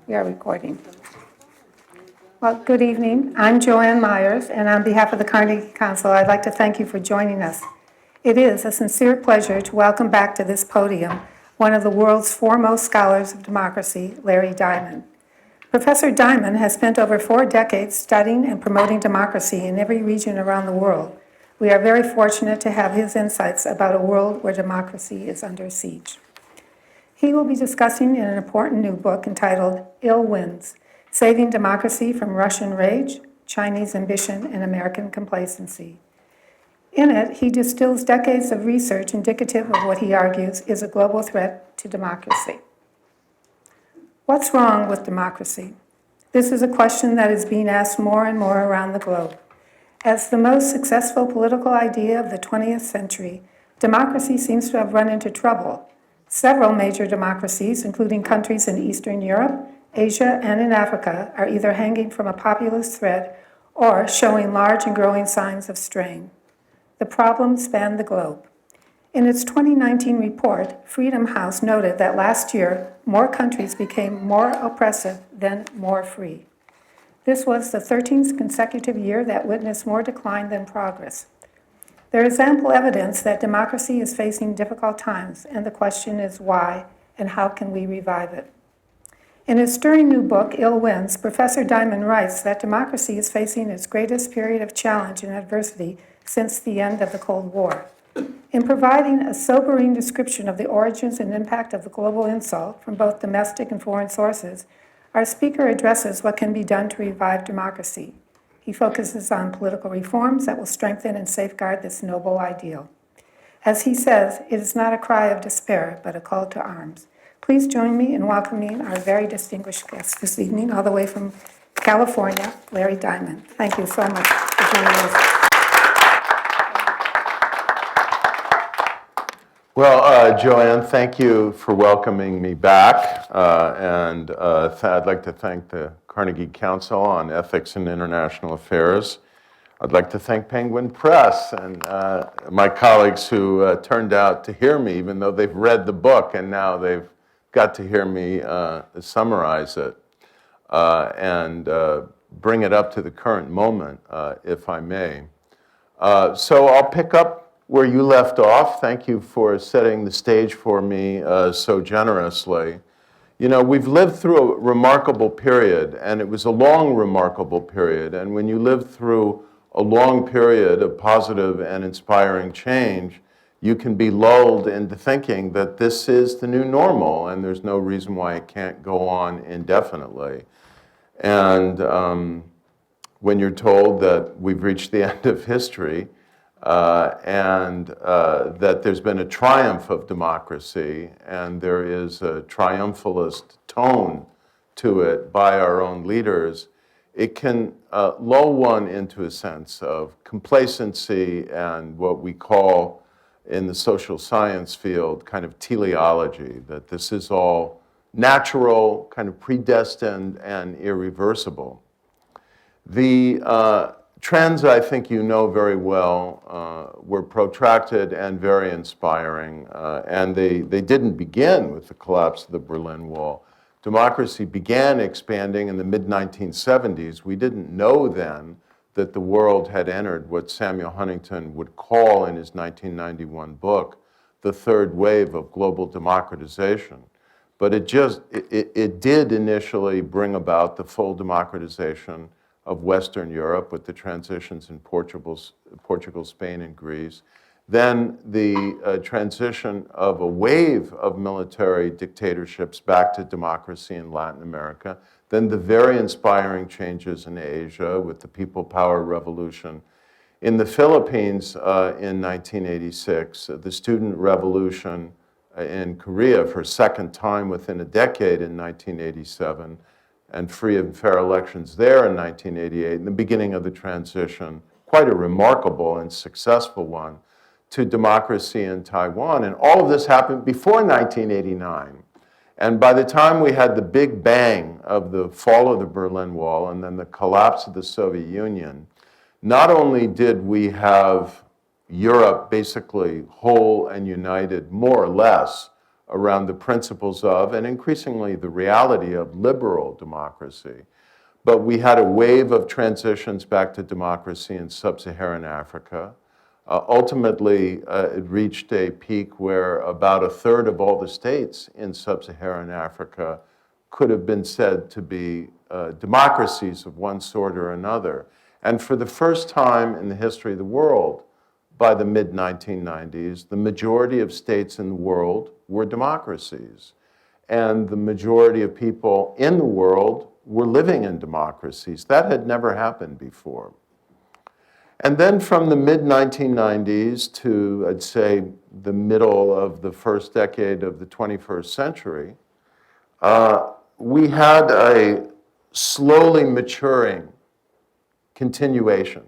We are recording. Well, good evening. I'm Joanne Myers, and on behalf of the Carnegie Council, I'd like to thank you for joining us. It is a sincere pleasure to welcome back to this podium one of the world's foremost scholars of democracy, Larry Diamond. Professor Diamond has spent over 4 decades studying and promoting democracy in every region around the world. We are very fortunate to have his insights about a world where democracy is under siege. He will be discussing in an important new book entitled Ill Winds: Saving Democracy from Russian Rage, Chinese Ambition, and American Complacency. In it, he distills decades of research indicative of what he argues is a global threat to democracy. What's wrong with democracy? This is a question that is being asked more and more around the globe. As the most successful political idea of the 20th century, democracy seems to have run into trouble. Several major democracies, including countries in Eastern Europe, Asia, and in Africa, are either hanging from a populist thread or showing large and growing signs of strain. The problems span the globe. In its 2019 report, Freedom House noted that last year, more countries became more oppressive than more free. This was the 13th consecutive year that witnessed more decline than progress. There is ample evidence that democracy is facing difficult times, and the question is why and how can we revive it? In his stirring new book, Ill Winds, Professor Diamond writes that democracy is facing its greatest period of challenge and adversity since the end of the Cold War. In providing a sobering description of the origins and impact of the global insult from both domestic and foreign sources, our speaker addresses what can be done to revive democracy. He focuses on political reforms that will strengthen and safeguard this noble ideal. As he says, it is not a cry of despair, but a call to arms. Please join me in welcoming our very distinguished guest this evening, all the way from California, Larry Diamond. Thank you so much for joining us. Well, Joanne, thank you for welcoming me back, and I'd like to thank the Carnegie Council on Ethics and International Affairs. I'd like to thank Penguin Press and my colleagues who turned out to hear me, even though they've read the book, and now they've got to hear me summarize it and bring it up to the current moment, if I may. So I'll pick up where you left off. Thank you for setting the stage for me so generously. You know, we've lived through a remarkable period, and it was a long, remarkable period. And when you live through a long period of positive and inspiring change, you can be lulled into thinking that this is the new normal, and there's no reason why it can't go on indefinitely. And when you're told that we've reached the end of history, and that there's been a triumph of democracy, and there is a triumphalist tone to it by our own leaders, it can lull one into a sense of complacency and what we call in the social science field kind of teleology, that this is all natural, kind of predestined, and irreversible. The trends, I think you know very well, were protracted and very inspiring, and they didn't begin with the collapse of the Berlin Wall. Democracy began expanding in the mid-1970s. We didn't know then that the world had entered what Samuel Huntington would call in his 1991 book, the third wave of global democratization. But it did initially bring about the full democratization of Western Europe with the transitions in Portugal, Spain, and Greece. Then the transition of a wave of military dictatorships back to democracy in Latin America. Then the very inspiring changes in Asia with the People Power Revolution. In the Philippines in 1986, the student revolution in Korea for a second time within a decade in 1987, and free and fair elections there in 1988, and the beginning of the transition, quite a remarkable and successful one, to democracy in Taiwan. And all of this happened before 1989. And by the time we had the big bang of the fall of the Berlin Wall and then the collapse of the Soviet Union, not only did we have Europe basically whole and united, more or less, around the principles of, and increasingly the reality of, liberal democracy. But we had a wave of transitions back to democracy in sub-Saharan Africa. Ultimately, it reached a peak where about a third of all the states in sub-Saharan Africa could have been said to be democracies of one sort or another. And for the first time in the history of the world, by the mid-1990s, the majority of states in the world were democracies. And the majority of people in the world were living in democracies. That had never happened before. And then from the mid-1990s to, I'd say, the middle of the first decade of the 21st century, we had a slowly maturing continuation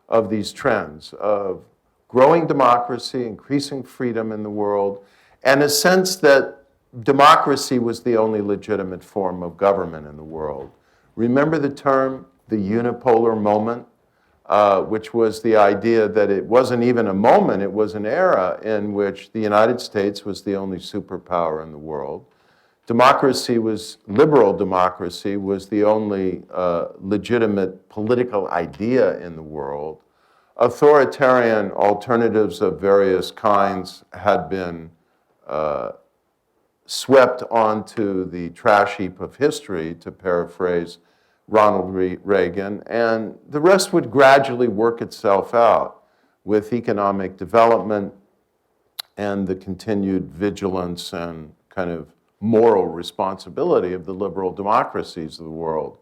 of these trends of growing democracy, increasing freedom in the world, and a sense that democracy was the only legitimate form of government in the world. Remember the term, the unipolar moment, which was the idea that it wasn't even a moment, it was an era in which the United States was the only superpower in the world. Democracy was, liberal democracy was the only legitimate political idea in the world. Authoritarian alternatives of various kinds had been swept onto the trash heap of history, to paraphrase Ronald Reagan, and the rest would gradually work itself out with economic development and the continued vigilance and kind of moral responsibility of the liberal democracies of the world.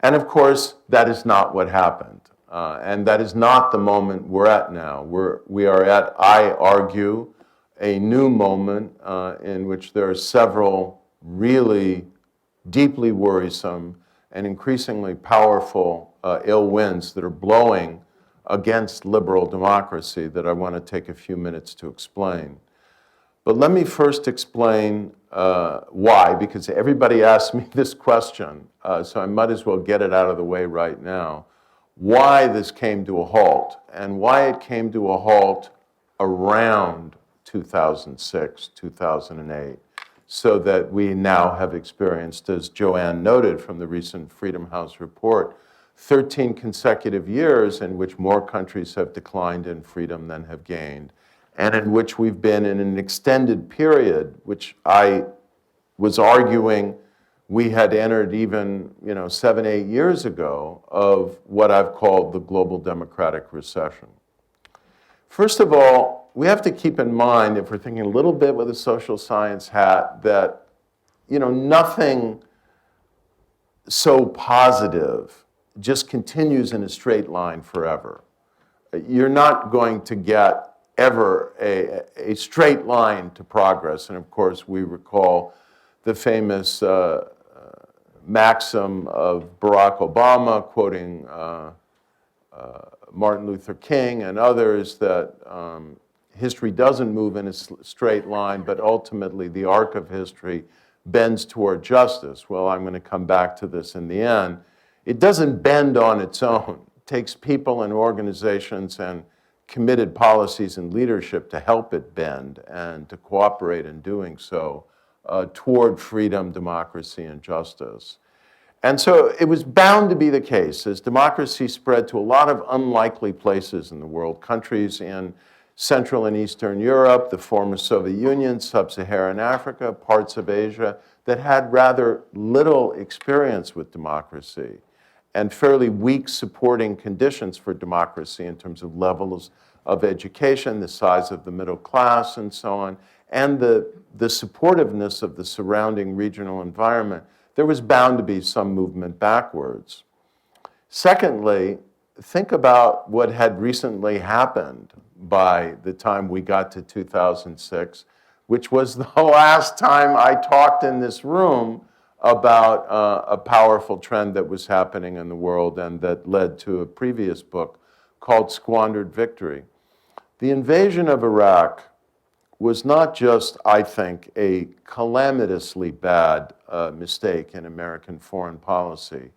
And of course, that is not what happened. And that is not the moment we're at now. We are at, I argue, a new moment in which there are several really deeply worrisome and increasingly powerful ill winds that are blowing against liberal democracy that I want to take a few minutes to explain. But let me first explain why, because everybody asks me this question, so I might as well get it out of the way right now. Why this came to a halt, and why it came to a halt around 2006, 2008, so that we now have experienced, as Joanne noted from the recent Freedom House report, 13 consecutive years in which more countries have declined in freedom than have gained, and in which we've been in an extended period, which I was arguing we had entered even 7, 8 years ago, of what I've called the global democratic recession. First of all, we have to keep in mind, if we're thinking a little bit with a social science hat, that nothing so positive just continues in a straight line forever. You're not going to get ever a straight line to progress. And of course, we recall the famous maxim of Barack Obama, quoting Martin Luther King and others, that history doesn't move in a straight line, but ultimately the arc of history bends toward justice. Well, I'm going to come back to this in the end. It doesn't bend on its own. It takes people and organizations and committed policies and leadership to help it bend and to cooperate in doing so toward freedom, democracy, and justice. And so it was bound to be the case as democracy spread to a lot of unlikely places in the world, countries in Central and Eastern Europe, the former Soviet Union, Sub-Saharan Africa, parts of Asia that had rather little experience with democracy and fairly weak supporting conditions for democracy in terms of levels of education, the size of the middle class, and so on, and the supportiveness of the surrounding regional environment. There was bound to be some movement backwards. Secondly, think about what had recently happened by the time we got to 2006, which was the last time I talked in this room about a powerful trend that was happening in the world and that led to a previous book called Squandered Victory. The invasion of Iraq was not just, I think, a calamitously bad mistake in American foreign policy,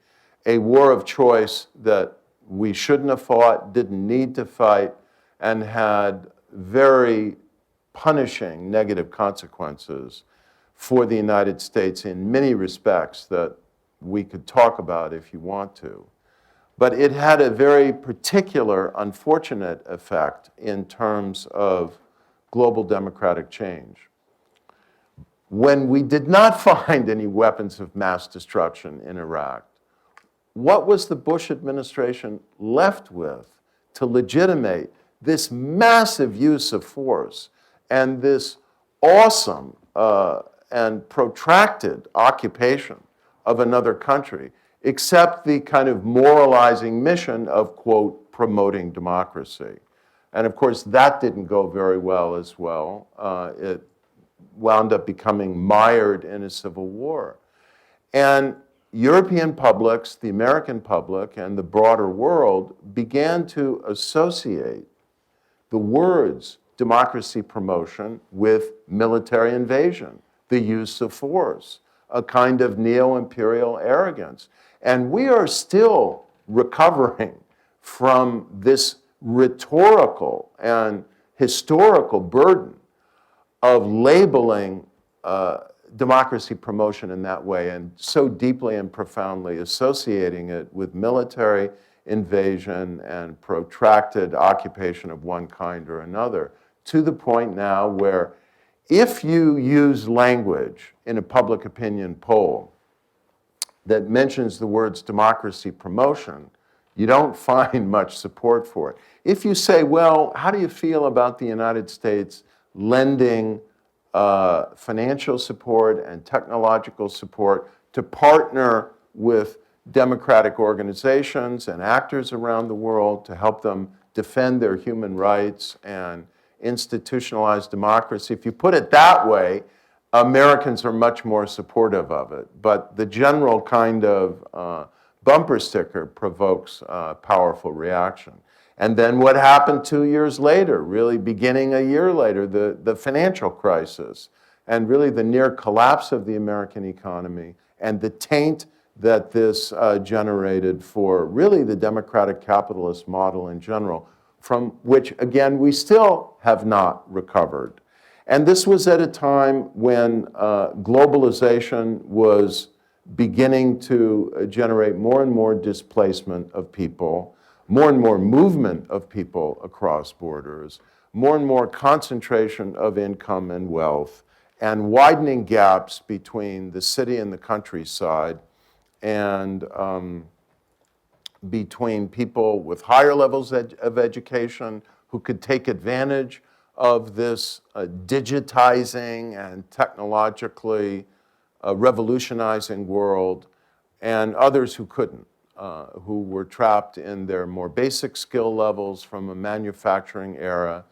a war of choice that we shouldn't have fought, didn't need to fight, and had very punishing negative consequences for the United States in many respects that we could talk about if you want to. But it had a very particular, unfortunate effect in terms of global democratic change. When we did not find any weapons of mass destruction in Iraq, what was the Bush administration left with to legitimate this massive use of force and this awesome and protracted occupation of another country, except the kind of moralizing mission of, quote, promoting democracy? And of course, that didn't go very well as well. It wound up becoming mired in a civil war. And European publics, the American public, and the broader world began to associate the words democracy promotion with military invasion, the use of force, a kind of neo-imperial arrogance. And we are still recovering from this rhetorical and historical burden of labeling democracy promotion in that way and so deeply and profoundly associating it with military invasion and protracted occupation of one kind or another, to the point now where if you use language in a public opinion poll that mentions the words democracy promotion, you don't find much support for it. If you say, well, how do you feel about the United States lending financial support and technological support to partner with democratic organizations and actors around the world to help them defend their human rights and institutionalize democracy? If you put it that way, Americans are much more supportive of it. But the general kind of bumper sticker provokes powerful reaction. And then what happened 2 years later, really beginning a year later, the financial crisis, and really the near collapse of the American economy, and the taint that this generated for really the democratic capitalist model in general, from which, again, we still have not recovered. And this was at a time when globalization was beginning to generate more and more displacement of people, more and more movement of people across borders, more and more concentration of income and wealth, and widening gaps between the city and the countryside, and between people with higher levels of education who could take advantage of this digitizing and technologically revolutionizing world, and others who couldn't, who were trapped in their more basic skill levels from a manufacturing era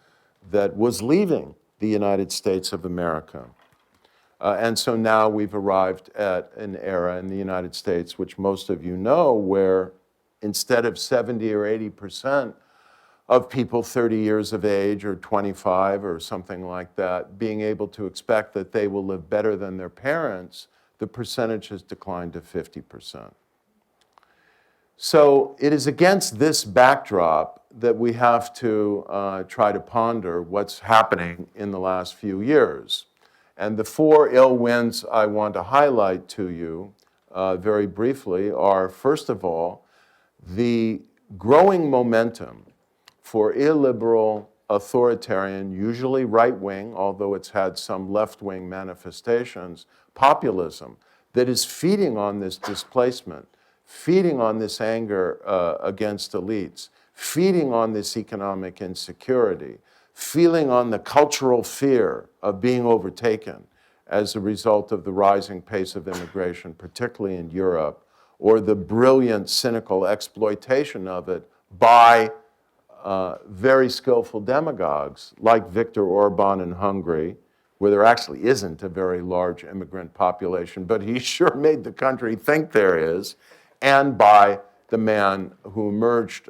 that was leaving the United States of America. And so now we've arrived at an era in the United States, which most of you know, where instead of 70 or 80% of people 30 years of age or 25 or something like that being able to expect that they will live better than their parents, the percentage has declined to 50%. So it is against this backdrop that we have to try to ponder what's happening in the last few years. And the four ill winds I want to highlight to you very briefly are, first of all, the growing momentum for illiberal, authoritarian, usually right-wing, although it's had some left-wing manifestations, populism that is feeding on this displacement, feeding on this anger against elites, feeding on this economic insecurity, feeding on the cultural fear of being overtaken as a result of the rising pace of immigration, particularly in Europe, or the brilliant, cynical exploitation of it by very skillful demagogues like Viktor Orban in Hungary, where there actually isn't a very large immigrant population, but he sure made the country think there is, and by the man who emerged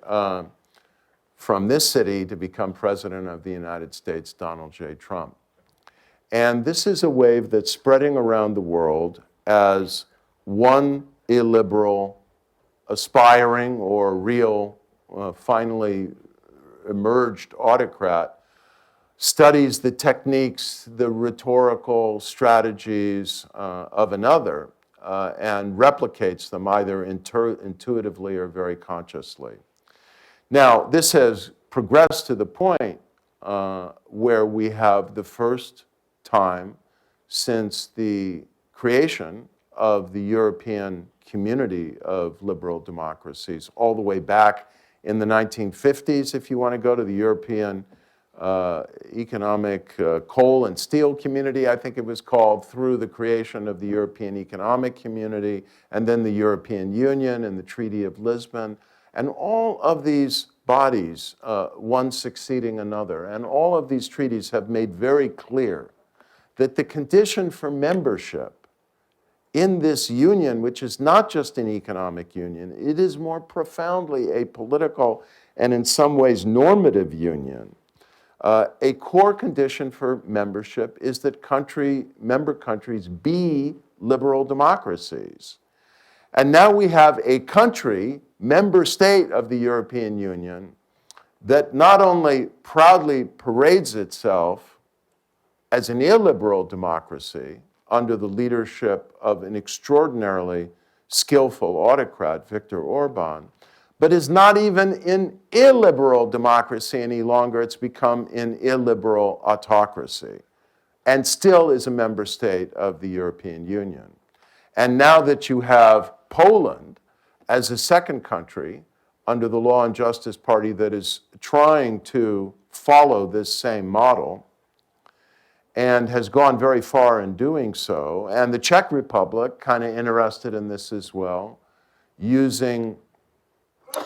from this city to become president of the United States, Donald J. Trump. And this is a wave that's spreading around the world as one illiberal, aspiring or real, finally emerged autocrat studies the techniques, the rhetorical strategies of another, and replicates them either intuitively or very consciously. Now, this has progressed to the point where we have the first time since the creation of the European community of liberal democracies, all the way back in the 1950s, if you want to go to the European Economic Coal and Steel Community, I think it was called, through the creation of the European Economic Community, and then the European Union and the Treaty of Lisbon, and all of these bodies, one succeeding another, and all of these treaties have made very clear that the condition for membership in this union, which is not just an economic union, it is more profoundly a political and in some ways normative union. A core condition for membership is that member countries be liberal democracies. And now we have a country, member state of the European Union, that not only proudly parades itself as an illiberal democracy under the leadership of an extraordinarily skillful autocrat, Viktor Orban, but is not even in illiberal democracy any longer. It's become an illiberal autocracy, and still is a member state of the European Union. And now that you have Poland as a second country under the Law and Justice Party that is trying to follow this same model, and has gone very far in doing so, and the Czech Republic, kind of interested in this as well, using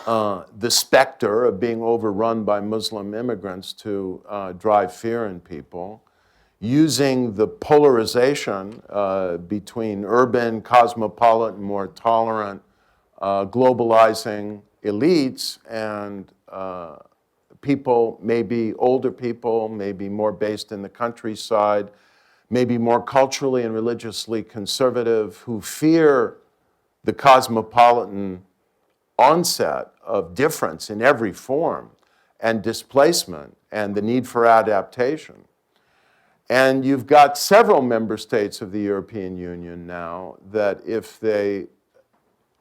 the specter of being overrun by Muslim immigrants to drive fear in people, using the polarization between urban, cosmopolitan, more tolerant, globalizing elites and people, maybe older people, maybe more based in the countryside, maybe more culturally and religiously conservative, who fear the cosmopolitan onset of difference in every form and displacement and the need for adaptation. And you've got several member states of the European Union now that, if they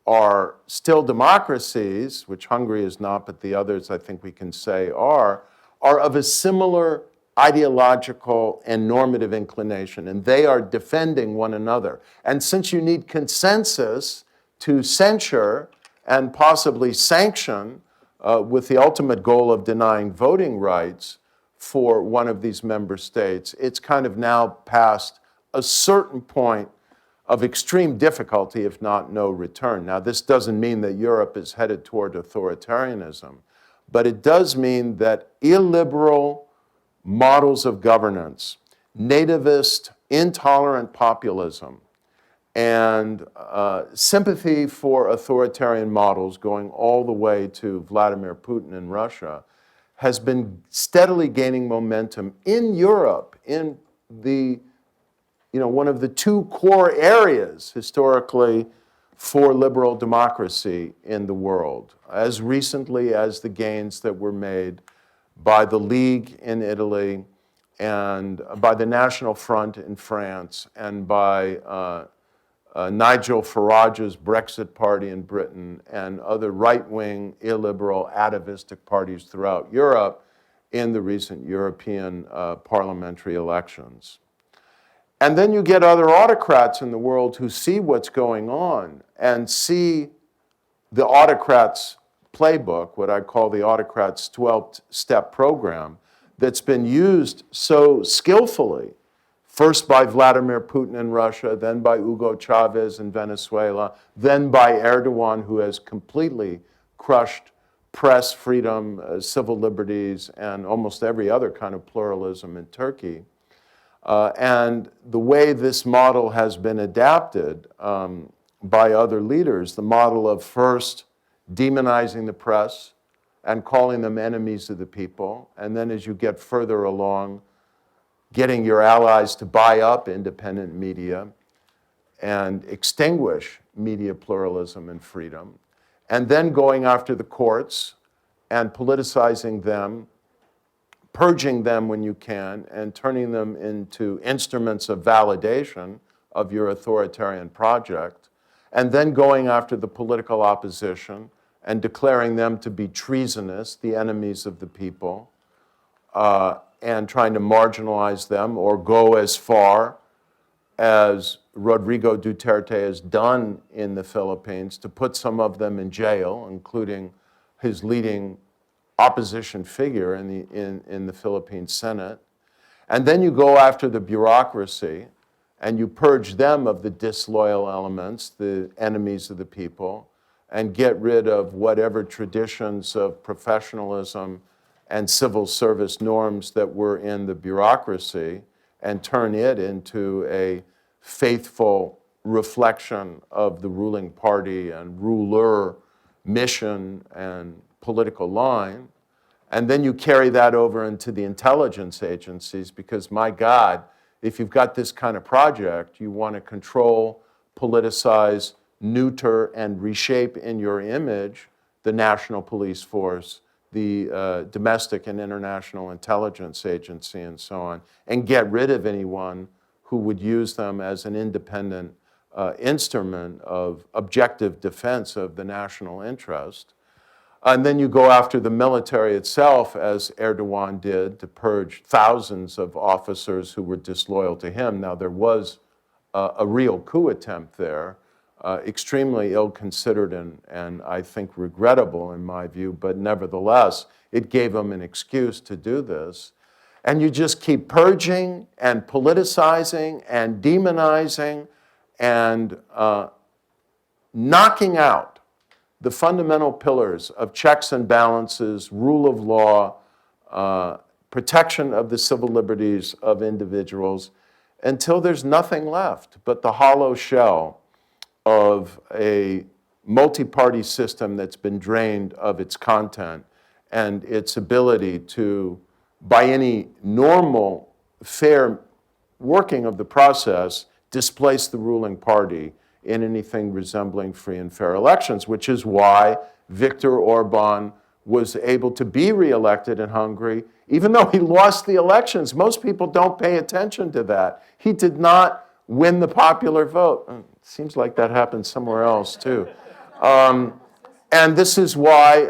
are still democracies, which Hungary is not, but the others I think we can say are of a similar ideological and normative inclination, and they are defending one another. And since you need consensus to censure and possibly sanction with the ultimate goal of denying voting rights for one of these member states, it's kind of now past a certain point of extreme difficulty, if not no return. Now, this doesn't mean that Europe is headed toward authoritarianism, but it does mean that illiberal models of governance, nativist, intolerant populism, and sympathy for authoritarian models going all the way to Vladimir Putin in Russia has been steadily gaining momentum in Europe, in the one of the two core areas historically for liberal democracy in the world, as recently as the gains that were made by the League in Italy and by the National Front in France and by Nigel Farage's Brexit party in Britain and other right-wing, illiberal, atavistic parties throughout Europe in the recent European parliamentary elections. And then you get other autocrats in the world who see what's going on and see the autocrats' playbook, what I call the autocrats' 12-step program, that's been used so skillfully, first by Vladimir Putin in Russia, then by Hugo Chavez in Venezuela, then by Erdogan, who has completely crushed press freedom, civil liberties, and almost every other kind of pluralism in Turkey. And the way this model has been adapted by other leaders, the model of first demonizing the press and calling them enemies of the people, and then as you get further along, getting your allies to buy up independent media and extinguish media pluralism and freedom, and then going after the courts and politicizing them, purging them when you can, and turning them into instruments of validation of your authoritarian project, and then going after the political opposition and declaring them to be treasonous, the enemies of the people, and trying to marginalize them or go as far as Rodrigo Duterte has done in the Philippines to put some of them in jail, including his leading opposition figure in the Philippine Senate. And then you go after the bureaucracy and you purge them of the disloyal elements, the enemies of the people, and get rid of whatever traditions of professionalism and civil service norms that were in the bureaucracy, and turn it into a faithful reflection of the ruling party and ruler mission and political line. And then you carry that over into the intelligence agencies, because my God, if you've got this kind of project, you want to control, politicize, neuter, and reshape in your image the national police force, the domestic and international intelligence agency, and so on, and get rid of anyone who would use them as an independent instrument of objective defense of the national interest. And then you go after the military itself, as Erdogan did, to purge thousands of officers who were disloyal to him. Now, there was a real coup attempt there, extremely ill-considered and I think regrettable in my view, but nevertheless, it gave him an excuse to do this. And you just keep purging and politicizing and demonizing and knocking out the fundamental pillars of checks and balances, rule of law, protection of the civil liberties of individuals, until there's nothing left but the hollow shell of a multi-party system that's been drained of its content and its ability to, by any normal, fair working of the process, displace the ruling party in anything resembling free and fair elections, which is why Viktor Orban was able to be reelected in Hungary, even though he lost the elections. Most people don't pay attention to that. He did not win the popular vote. It seems like that happened somewhere else, too. And this is why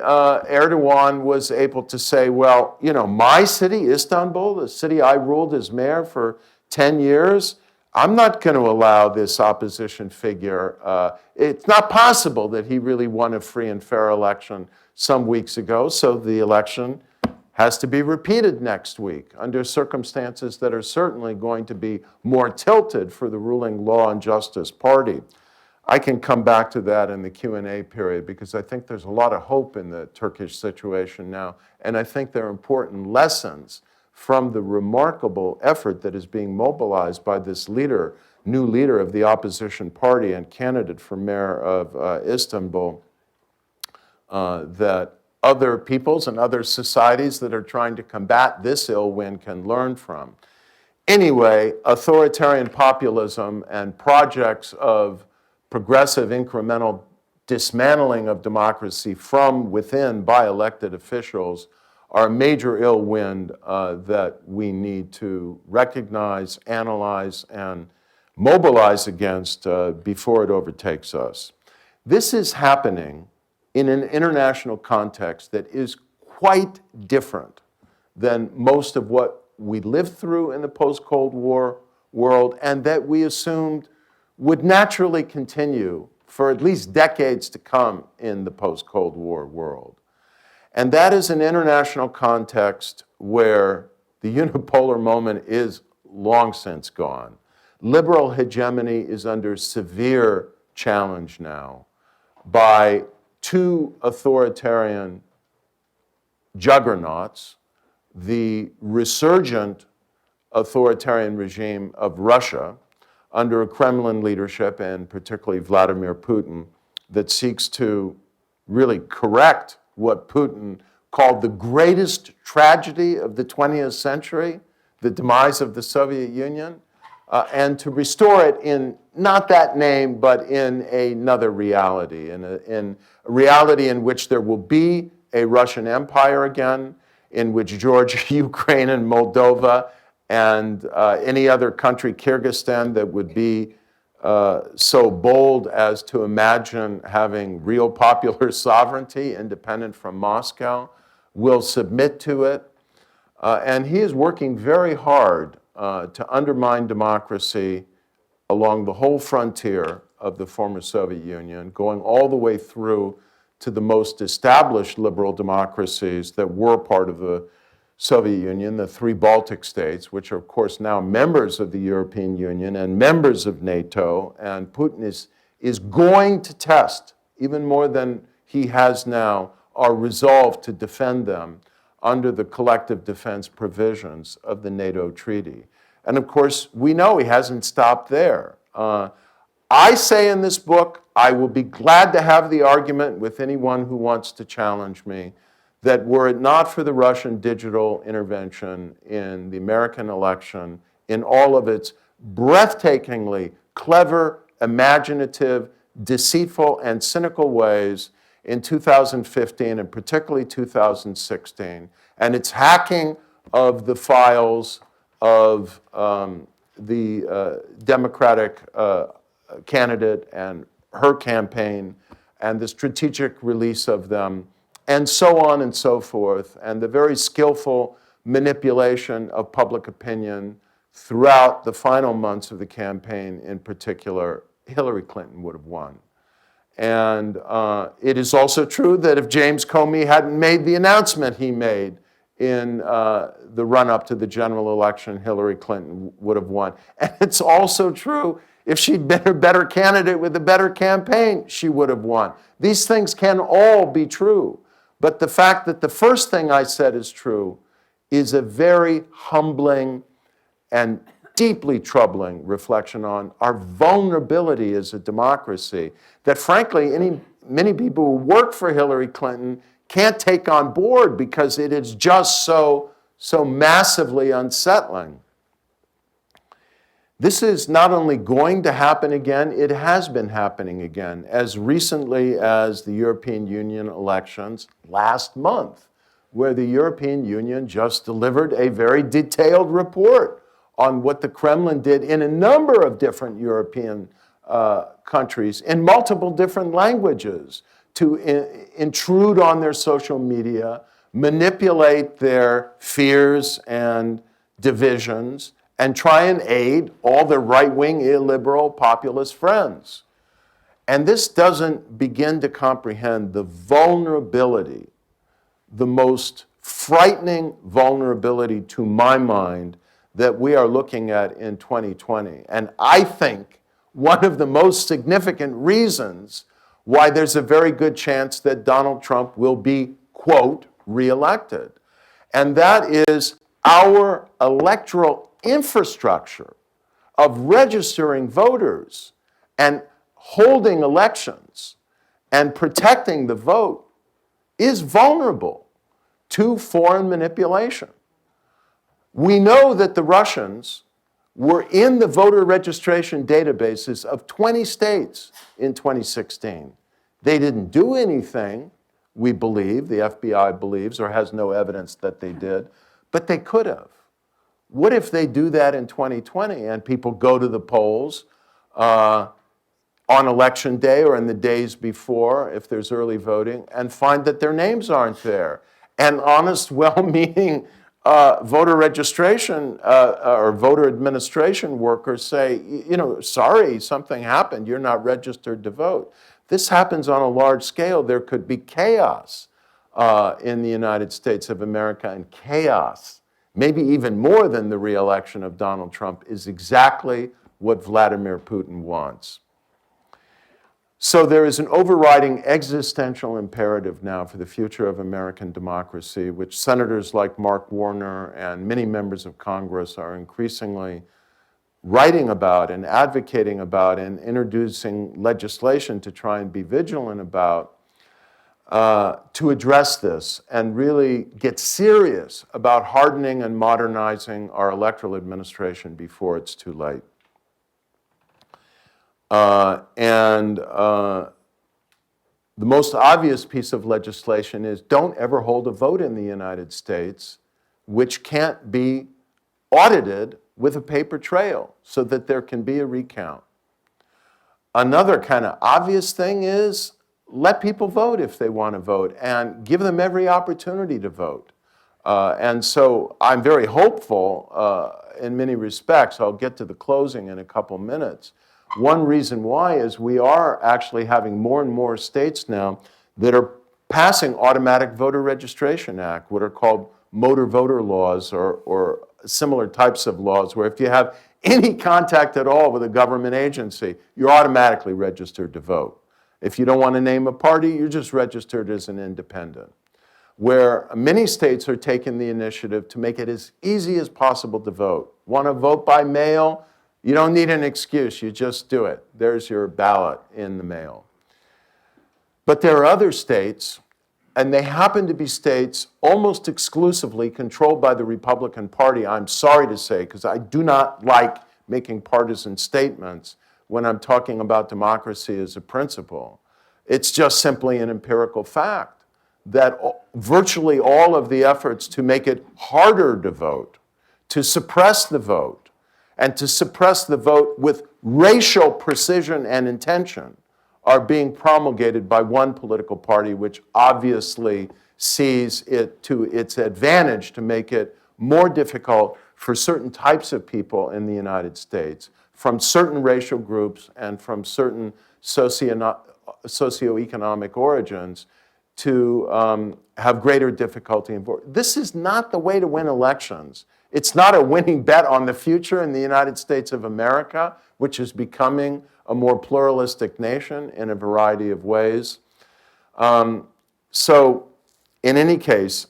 Erdogan was able to say, well, you know, my city, Istanbul, the city I ruled as mayor for 10 years, I'm not going to allow this opposition figure. It's not possible that he really won a free and fair election some weeks ago, so the election has to be repeated next week under circumstances that are certainly going to be more tilted for the ruling Law and Justice Party. I can come back to that in the Q&A period, because I think there's a lot of hope in the Turkish situation now, and I think there are important lessons from the remarkable effort that is being mobilized by this leader, new leader of the opposition party and candidate for mayor of Istanbul, that other peoples and other societies that are trying to combat this ill wind can learn from. Anyway, authoritarian populism and projects of progressive incremental dismantling of democracy from within by elected officials are a major ill wind that we need to recognize, analyze, and mobilize against before it overtakes us. This is happening in an international context that is quite different than most of what we lived through in the post-Cold War world, and that we assumed would naturally continue for at least decades to come in the post-Cold War world. And that is an international context where the unipolar moment is long since gone. Liberal hegemony is under severe challenge now by two authoritarian juggernauts, the resurgent authoritarian regime of Russia under a Kremlin leadership, and particularly Vladimir Putin, that seeks to really correct what Putin called the greatest tragedy of the 20th century, the demise of the Soviet Union, and to restore it in not that name, but in another reality, in a reality in which there will be a Russian Empire again, in which Georgia, Ukraine, and Moldova, and any other country, Kyrgyzstan, that would be so bold as to imagine having real popular sovereignty independent from Moscow, will submit to it. And he is working very hard to undermine democracy along the whole frontier of the former Soviet Union, going all the way through to the most established liberal democracies that were part of the Soviet Union, the three Baltic states, which are, of course, now members of the European Union and members of NATO. And Putin is going to test, even more than he has now, our resolve to defend them under the collective defense provisions of the NATO treaty. And of course, we know he hasn't stopped there. I say in this book, I will be glad to have the argument with anyone who wants to challenge me, that were it not for the Russian digital intervention in the American election, in all of its breathtakingly clever, imaginative, deceitful, and cynical ways in 2015 and particularly 2016, and its hacking of the files of the Democratic candidate and her campaign, and the strategic release of them, and so on and so forth, and the very skillful manipulation of public opinion throughout the final months of the campaign in particular, Hillary Clinton would have won. And it is also true that if James Comey hadn't made the announcement he made in the run-up to the general election, Hillary Clinton would have won. And it's also true, if she'd been a better candidate with a better campaign, she would have won. These things can all be true. But the fact that the first thing I said is true is a very humbling and deeply troubling reflection on our vulnerability as a democracy that, frankly, many people who work for Hillary Clinton can't take on board because it is just so massively unsettling. This is not only going to happen again, it has been happening again as recently as the European Union elections last month, where the European Union just delivered a very detailed report on what the Kremlin did in a number of different European countries in multiple different languages to intrude on their social media, manipulate their fears and divisions, and try and aid all their right-wing, illiberal, populist friends. And this doesn't begin to comprehend the vulnerability, the most frightening vulnerability to my mind that we are looking at in 2020. And I think one of the most significant reasons why there's a very good chance that Donald Trump will be, quote, reelected. And that is our electoral infrastructure of registering voters and holding elections and protecting the vote is vulnerable to foreign manipulation. We know that the Russians were in the voter registration databases of 20 states in 2016. They didn't do anything, we believe, the FBI believes, or has no evidence that they did, but they could have. What if they do that in 2020 and people go to the polls on election day or in the days before, if there's early voting, and find that their names aren't there? And honest, well-meaning voter registration or voter administration workers say, sorry, something happened, you're not registered to vote. This happens on a large scale. There could be chaos in the United States of America, and chaos, maybe even more than the re-election of Donald Trump, is exactly what Vladimir Putin wants. So there is an overriding existential imperative now for the future of American democracy, which senators like Mark Warner and many members of Congress are increasingly writing about and advocating about and introducing legislation to try and be vigilant about, to address this and really get serious about hardening and modernizing our electoral administration before it's too late. The most obvious piece of legislation is don't ever hold a vote in the United States which can't be audited with a paper trail so that there can be a recount. Another kind of obvious thing is let people vote if they want to vote and give them every opportunity to vote. And so I'm very hopeful in many respects. I'll get to the closing in a couple minutes. One reason why is we are actually having more and more states now that are passing automatic voter registration act, what are called motor voter laws or similar types of laws, where if you have any contact at all with a government agency, you're automatically registered to vote. If you don't want to name a party, you're just registered as an independent. Where many states are taking the initiative to make it as easy as possible to vote. Want to vote by mail? You don't need an excuse, you just do it. There's your ballot in the mail. But there are other states, and they happen to be states almost exclusively controlled by the Republican Party, I'm sorry to say, because I do not like making partisan statements when I'm talking about democracy as a principle. It's just simply an empirical fact that virtually all of the efforts to make it harder to vote, to suppress the vote, and to suppress the vote with racial precision and intention are being promulgated by one political party, which obviously sees it to its advantage to make it more difficult for certain types of people in the United States, from certain racial groups and from certain socioeconomic origins to have greater difficulty in voting. This is not the way to win elections. It's not a winning bet on the future in the United States of America, which is becoming a more pluralistic nation in a variety of ways. So in any case,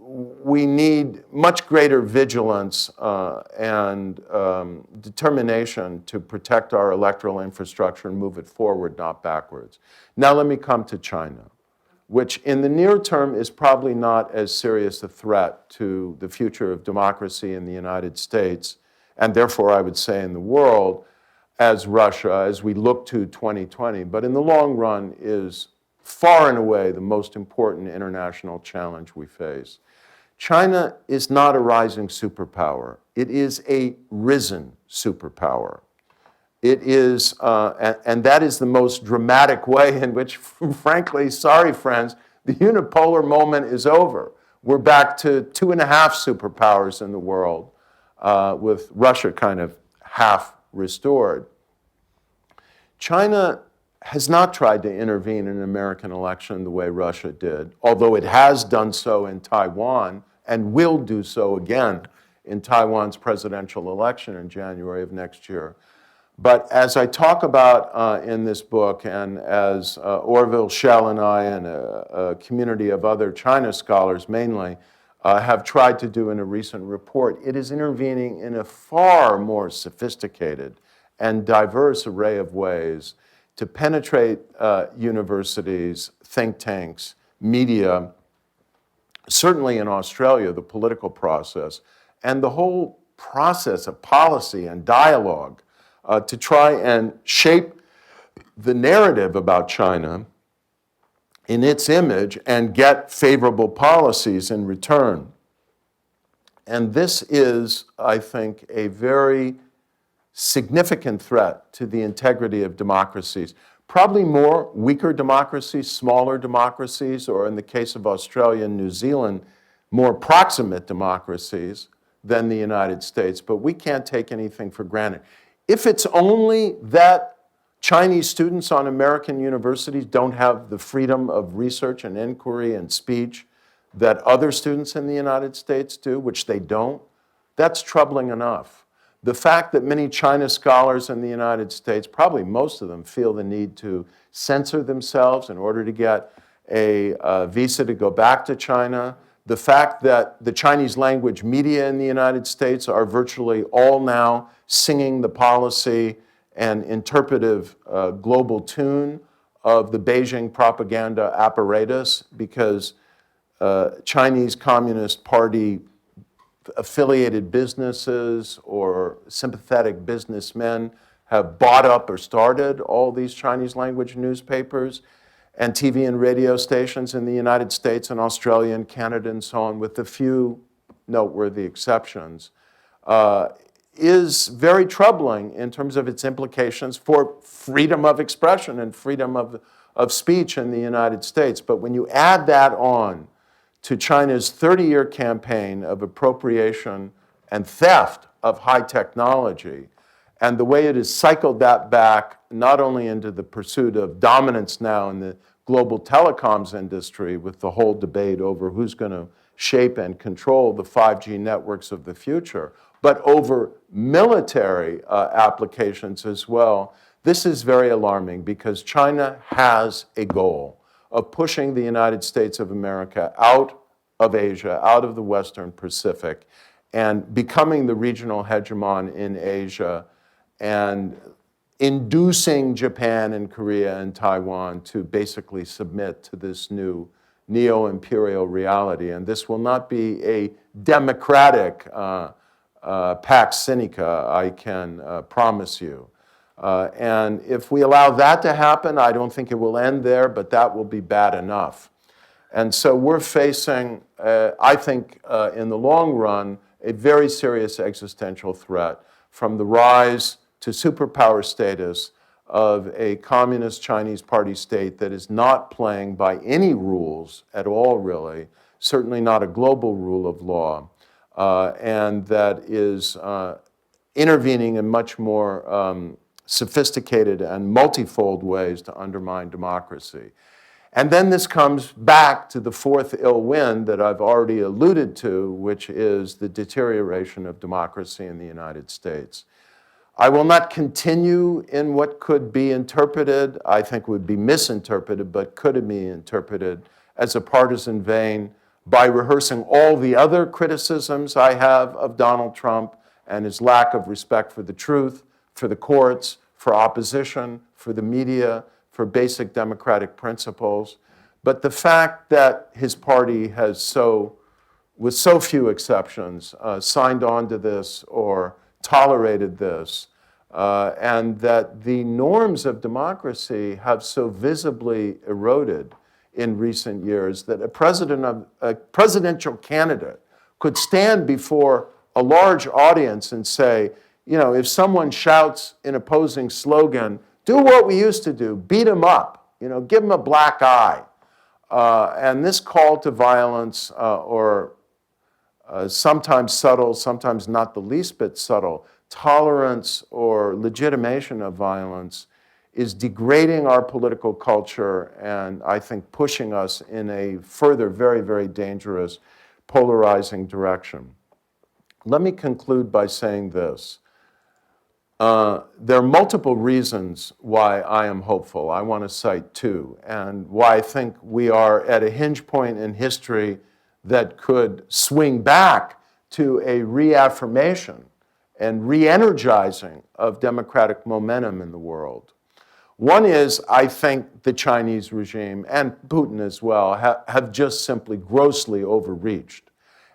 we need much greater vigilance and determination to protect our electoral infrastructure and move it forward, not backwards. Now let me come to China, which in the near term is probably not as serious a threat to the future of democracy in the United States, and therefore I would say in the world, as Russia, as we look to 2020, but in the long run is far and away the most important international challenge we face. China is not a rising superpower. It is a risen superpower. It is, and that is the most dramatic way in which, frankly, sorry friends, the unipolar moment is over. We're back to 2.5 superpowers in the world, with Russia kind of half restored. China has not tried to intervene in an American election the way Russia did, although it has done so in Taiwan and will do so again in Taiwan's presidential election in January of next year. But as I talk about in this book, and as Orville Schell and I and a community of other China scholars mainly have tried to do in a recent report, it is intervening in a far more sophisticated and diverse array of ways to penetrate universities, think tanks, media, certainly in Australia, the political process, and the whole process of policy and dialogue to try and shape the narrative about China in its image and get favorable policies in return. And this is, I think, a very significant threat to the integrity of democracies. Probably more weaker democracies, smaller democracies, or in the case of Australia and New Zealand, more proximate democracies than the United States, but we can't take anything for granted. If it's only that Chinese students on American universities don't have the freedom of research and inquiry and speech that other students in the United States do, which they don't, that's troubling enough. The fact that many China scholars in the United States, probably most of them, feel the need to censor themselves in order to get a visa to go back to China, the fact that the Chinese language media in the United States are virtually all now singing the policy and interpretive global tune of the Beijing propaganda apparatus because Chinese Communist Party affiliated businesses or sympathetic businessmen have bought up or started all these Chinese language newspapers. and TV and radio stations in the United States and Australia and Canada and so on, with a few noteworthy exceptions, is very troubling in terms of its implications for freedom of expression and freedom of speech in the United States. But when you add that on to China's 30-year campaign of appropriation and theft of high technology, and the way it has cycled that back not only into the pursuit of dominance now in the global telecoms industry with the whole debate over who's going to shape and control the 5G networks of the future, but over military applications as well. This is very alarming because China has a goal of pushing the United States of America out of Asia, out of the Western Pacific, and becoming the regional hegemon in Asia, and inducing Japan and Korea and Taiwan to basically submit to this new neo-imperial reality. And this will not be a democratic Pax Sinica, I can promise you. And if we allow that to happen, I don't think it will end there, but that will be bad enough. And so we're facing, I think, in the long run, a very serious existential threat from the rise to superpower status of a communist Chinese party state that is not playing by any rules at all, really, certainly not a global rule of law, and that is intervening in much more sophisticated and multifold ways to undermine democracy. And then this comes back to the fourth ill wind that I've already alluded to, which is the deterioration of democracy in the United States. I will not continue in what could be interpreted, I think would be misinterpreted, but could be interpreted as a partisan vein by rehearsing all the other criticisms I have of Donald Trump and his lack of respect for the truth, for the courts, for opposition, for the media, for basic democratic principles. But the fact that his party has with so few exceptions, signed on to this or tolerated this, and that the norms of democracy have so visibly eroded in recent years that a presidential candidate could stand before a large audience and say, you know, if someone shouts an opposing slogan, do what we used to do, beat him up, you know, give him a black eye. And this call to violence, or sometimes subtle, sometimes not the least bit subtle, tolerance or legitimation of violence is degrading our political culture and I think pushing us in a further very, very dangerous, polarizing direction. Let me conclude by saying this. There are multiple reasons why I am hopeful. I want to cite two, and why I think we are at a hinge point in history that could swing back to a reaffirmation and re-energizing of democratic momentum in the world. One is, I think the Chinese regime, and Putin as well, have just simply grossly overreached.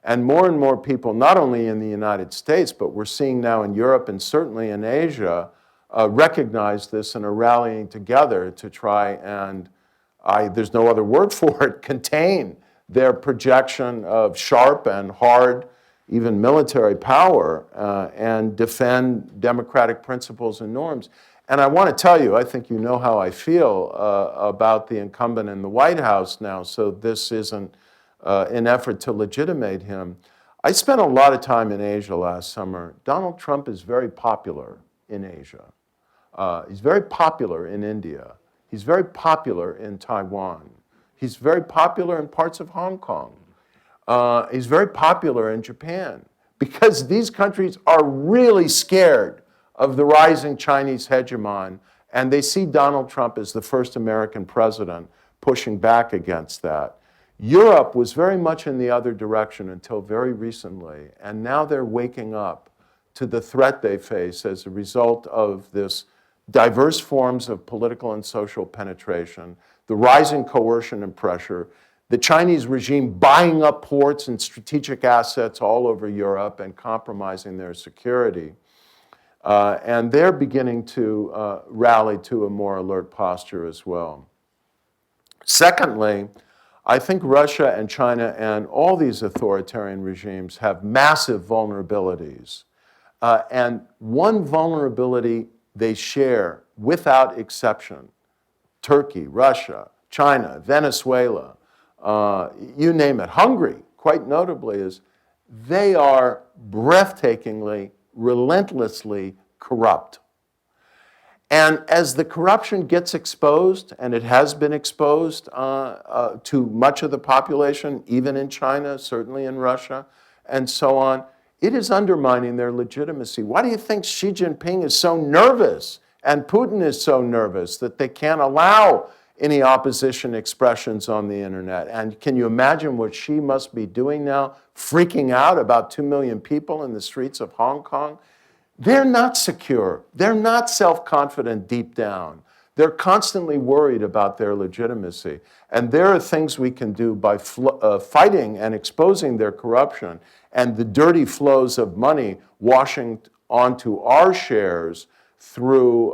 And more people, not only in the United States, but we're seeing now in Europe and certainly in Asia, recognize this and are rallying together to try and, there's no other word for it, contain their projection of sharp and hard, even military power, and defend democratic principles and norms. And I want to tell you, I think you know how I feel about the incumbent in the White House now, so this isn't an effort to legitimate him. I spent a lot of time in Asia last summer. Donald Trump is very popular in Asia. He's very popular in India. He's very popular in Taiwan. He's very popular in parts of Hong Kong. He's very popular in Japan because these countries are really scared of the rising Chinese hegemon, and they see Donald Trump as the first American president pushing back against that. Europe was very much in the other direction until very recently, and now they're waking up to the threat they face as a result of this diverse forms of political and social penetration, the rising coercion and pressure, the Chinese regime buying up ports and strategic assets all over Europe and compromising their security. And they're beginning to rally to a more alert posture as well. Secondly, I think Russia and China and all these authoritarian regimes have massive vulnerabilities. And one vulnerability they share without exception, Turkey, Russia, China, Venezuela, you name it, Hungary, quite notably, is they are breathtakingly, relentlessly corrupt. And as the corruption gets exposed, and it has been exposed to much of the population, even in China, certainly in Russia, and so on, it is undermining their legitimacy. Why do you think Xi Jinping is so nervous and Putin is so nervous that they can't allow any opposition expressions on the internet? And can you imagine what Xi must be doing now, freaking out about 2 million people in the streets of Hong Kong? They're not secure. They're not self-confident deep down. They're constantly worried about their legitimacy. And there are things we can do by fighting and exposing their corruption and the dirty flows of money washing onto our shares through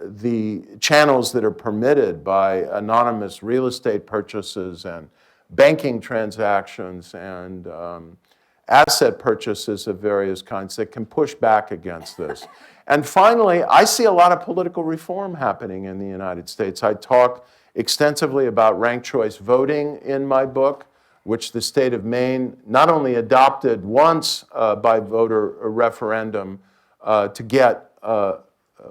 the channels that are permitted by anonymous real estate purchases and banking transactions and asset purchases of various kinds that can push back against this. And finally, I see a lot of political reform happening in the United States. I talk extensively about ranked choice voting in my book, which the state of Maine not only adopted once by voter referendum to get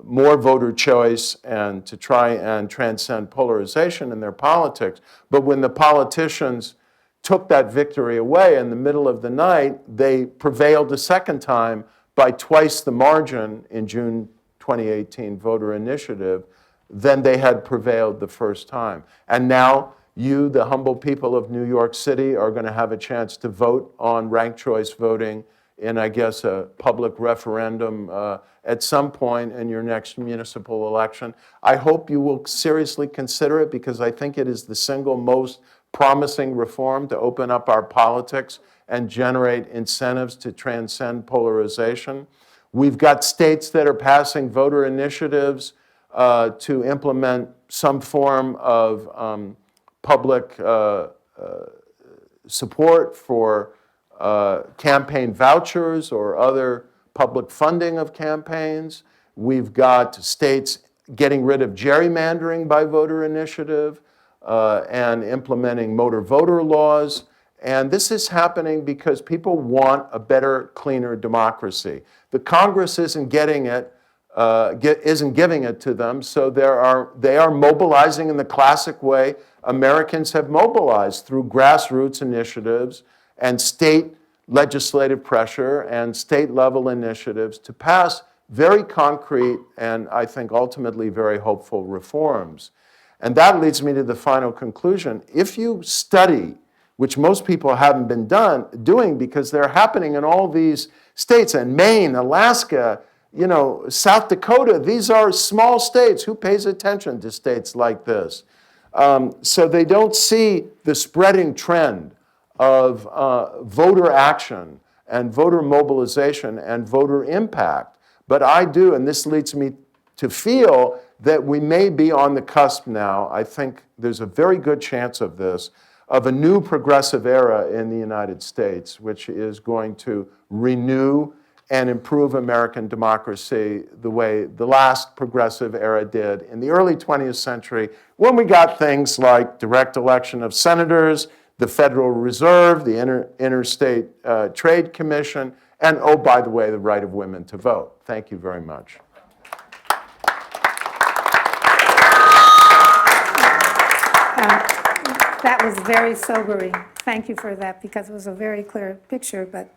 more voter choice and to try and transcend polarization in their politics, but when the politicians took that victory away in the middle of the night, they prevailed a second time by twice the margin in June 2018 voter initiative than they had prevailed the first time. And now you, the humble people of New York City, are going to have a chance to vote on ranked choice voting in, I guess, a public referendum at some point in your next municipal election. I hope you will seriously consider it because I think it is the single most promising reform to open up our politics and generate incentives to transcend polarization. We've got states that are passing voter initiatives to implement some form of public support for campaign vouchers or other public funding of campaigns. We've got states getting rid of gerrymandering by voter initiative and implementing motor voter laws. And this is happening because people want a better, cleaner democracy. The Congress isn't getting it, isn't giving it to them, so they are mobilizing in the classic way Americans have mobilized through grassroots initiatives and state legislative pressure and state-level initiatives to pass very concrete and I think ultimately very hopeful reforms. And that leads me to the final conclusion. If you study, which most people haven't been doing because they're happening in all these states, and Maine, Alaska, South Dakota, these are small states. Who pays attention to states like this? So they don't see the spreading trend of voter action and voter mobilization and voter impact. But I do, and this leads me to feel that we may be on the cusp now. I think there's a very good chance of this, of a new progressive era in the United States, which is going to renew and improve American democracy the way the last progressive era did in the early 20th century, when we got things like direct election of senators, the Federal Reserve, the Interstate Trade Commission, and, oh, by the way, the right of women to vote. Thank you very much. That was very sobering. Thank you for that, because it was a very clear picture, but